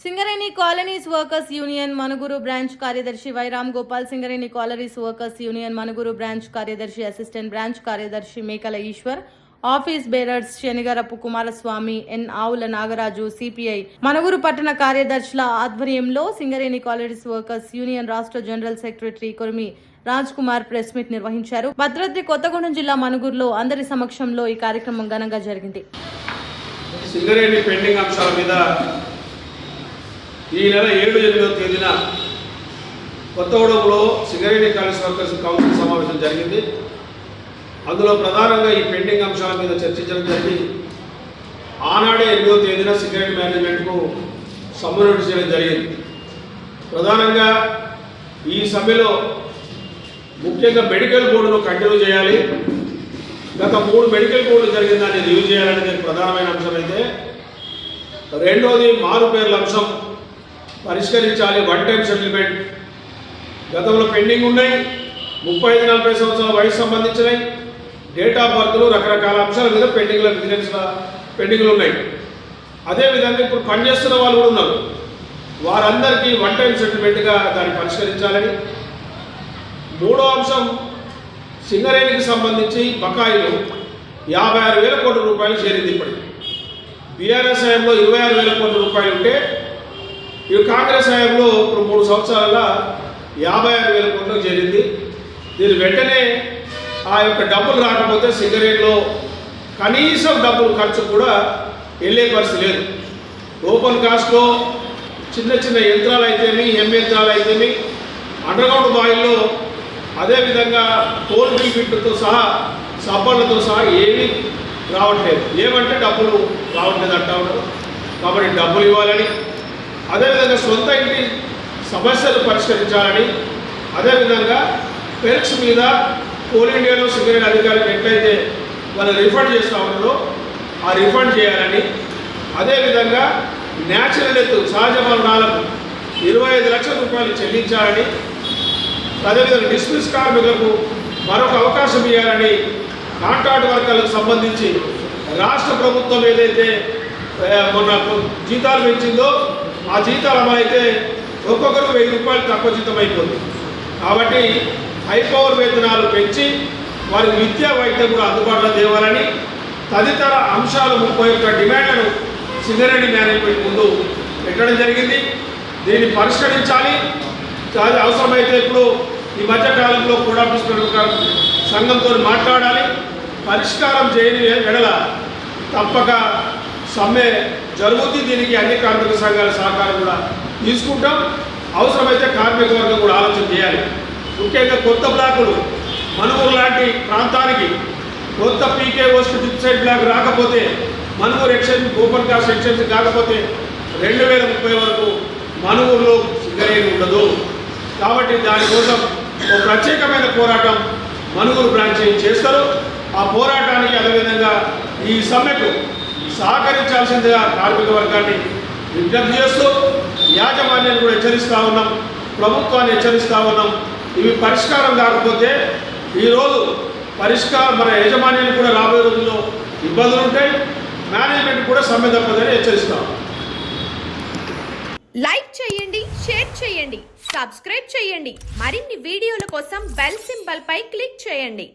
Singareni colonies workers union Manuguru branch కార్యదర్శి Y Ram Gopal, Singareni colonies workers union Manuguru branch కార్యదర్శి, assistant branch కార్యదర్శి Mekala Eshwar, office bearers Shanigarapu Kumaraswamy, N Avula Nagaraju, CPI Manuguru పట్టణ కార్యదర్శుల ఆధ్వర్యంలో సింగరేణి కాలనీస్ వర్కర్స్ యూనియన్ రాష్ట్ర general secretary Korimi Raj Kumar press meet నిర్వహించారు. భద్రాద్రి కొత్తగూడెం జిల్లా మనుగురులో అందరి సమక్షంలో ఈ కార్యక్రమం ఘనంగా జరిగింది. సింగరేణి పెండింగ్ అంశాల మీద ఈ నెల 7-8వ తేదీన కొత్తగూడెంలో సింగరేణి కాలనీస్ వర్కర్స్ కౌన్సిల్ సమావేశం జరిగింది. అందులో ప్రధానంగా ఈ పెండింగ్ అంశాల మీద చర్చించడం జరిగి ఆనాడే 8వ తేదీన సింగరేణి మేనేజ్మెంట్కు సమ్మన్ చేయడం జరిగింది. ప్రధానంగా ఈ సమ్మెలో ముఖ్యంగా మెడికల్ బోర్డును కంటిన్యూ చేయాలి. గత 3 మెడికల్ బోర్డులు జరిగిన దాన్ని రివ్యూ చేయాలనేది ప్రధానమైన అంశం అయితే, రెండోది మారు పేర్ల అంశం పరిష్కరించాలి. 1 టైం సెటిల్మెంట్ గతంలో పెండింగ్ ఉన్నాయి. 35-40 సంవత్సరాల వయసు సంబంధించినవి, డేట్ ఆఫ్ బర్త్లు, రకరకాల అంశాల మీద పెండింగ్లు ఉన్నాయి. అదేవిధంగా ఇప్పుడు పనిచేస్తున్న వాళ్ళు కూడా ఉన్నారు. వారందరికీ 1 టైం సెటిల్మెంట్గా దాన్ని పరిష్కరించాలని. మూడో అంశం, సింగరేణికి సంబంధించి బకాయిలు 56,000 కోట్ల రూపాయలు చేరింది. ఇప్పటికి బీఆర్ఎస్ హయాంలో 26,000 కోట్ల రూపాయలు ఉంటే, ఈ కాంగ్రెస్ హయాంలో ఇప్పుడు 3 సంవత్సరాల 56,000 కోట్లకు చేరింది. దీని వెంటనే ఆ యొక్క డబ్బులు రాకపోతే సింగరేణిలో కనీసం డబ్బులు ఖర్చు కూడా వెళ్ళే పరిస్థితి లేదు. ఓపెన్ కాస్ట్లో చిన్న చిన్న యంత్రాలు అయితేమి, యంత్రాలు అయితేమి, అండర్గ్రౌండ్ బాయిల్లో, అదేవిధంగా టోల్ బిల్తో సహా, సబ్బర్లతో సహా ఏమీ రావట్లేదు. ఏమంటే డబ్బులు రావట్లేదు అంటా ఉన్నారు. కాబట్టి డబ్బులు ఇవ్వాలని, అదేవిధంగా సొంత ఇంటి సమస్యలు పరిష్కరించాలని, అదేవిధంగా పెర్క్స్ మీద కోల్ ఇండియాలో సింగరేణి అధికారులకు ఎట్లయితే వాళ్ళు రిఫండ్ చేస్తూ ఉన్నారో ఆ రిఫండ్ చేయాలని, అదేవిధంగా న్యాచురల్ డెత్ సహజ మరణాలకు 25 లక్షల రూపాయలు చెల్లించాలని, అదేవిధంగా డిస్మిస్ కార్మికులకు మరొక అవకాశం ఇవ్వాలని, కాంట్రాక్ట్ వర్కర్లకు సంబంధించి రాష్ట్ర ప్రభుత్వం ఏదైతే మొన్న జీతాలు పెంచిందో ఆ జీతాలు అమలైతే ఒక్కొక్కరు 1000 రూపాయలు తక్కువ జీతం అయిపోతుంది. కాబట్టి హై పవర్ వేతనాలు పెంచి వారికి విద్యా వైద్యం కూడా అందుబాటులో తేవాలని, తదితర అంశాలు 31 డిమాండ్లను సింగరేణి మేనేజ్మెంట్ ముందు పెట్టడం జరిగింది. దీన్ని పరిష్కరించాలి. అది అవసరమైతే ఇప్పుడు ఈ మధ్యకాలంలో కూడా సంఘంతో మాట్లాడాలి. పరిష్కారం చేయని ఎడల తప్పక సమ్మె జరుగుతుంది. దీనికి అన్ని కార్మిక సంఘాల సహకారం కూడా తీసుకుంటాం. అవసరమైతే కార్మిక వర్గం కూడా ఆలోచన చేయాలి. ముఖ్యంగా కొత్త బ్లాకులు మనుగురు లాంటి ప్రాంతానికి కొత్త పీకేఓస్ డిసైడ్ బ్లాక్ రాకపోతే, Manuguru extension open cast extension కాకపోతే 2030 వరకు మనుగురులో సింగరేణి ఉండదు. కాబట్టి దానికోసం ఒక ప్రత్యేకమైన పోరాటం మనుగురు బ్రాంచ్ చేస్తారు. ఆ పోరాటానికి అదేవిధంగా ఈ సమ్మెకు సహకరించాల్సిందిగా కార్మిక వర్గాన్ని విజ్ఞప్తి చేస్తూ యాజమాన్యాన్ని కూడా హెచ్చరిస్తూ ఉన్నాం, ప్రభుత్వాన్ని హెచ్చరిస్తూ ఉన్నాం. ఇవి పరిష్కారం కాకపోతే ఈరోజు మన యజమాన్యాన్ని కూడా రాబోయే రోజుల్లో ఇబ్బందులు ఉంటాయి. మేనేజ్మెంట్ కూడా సమ్మె తప్పదని హెచ్చరిస్తాం. లైక్ చేయండి, షేర్ చేయండి, సబ్స్క్రైబ్ చేయండి. మరిన్ని వీడియోల కోసం బెల్ సింబల్ పై క్లిక్ చేయండి.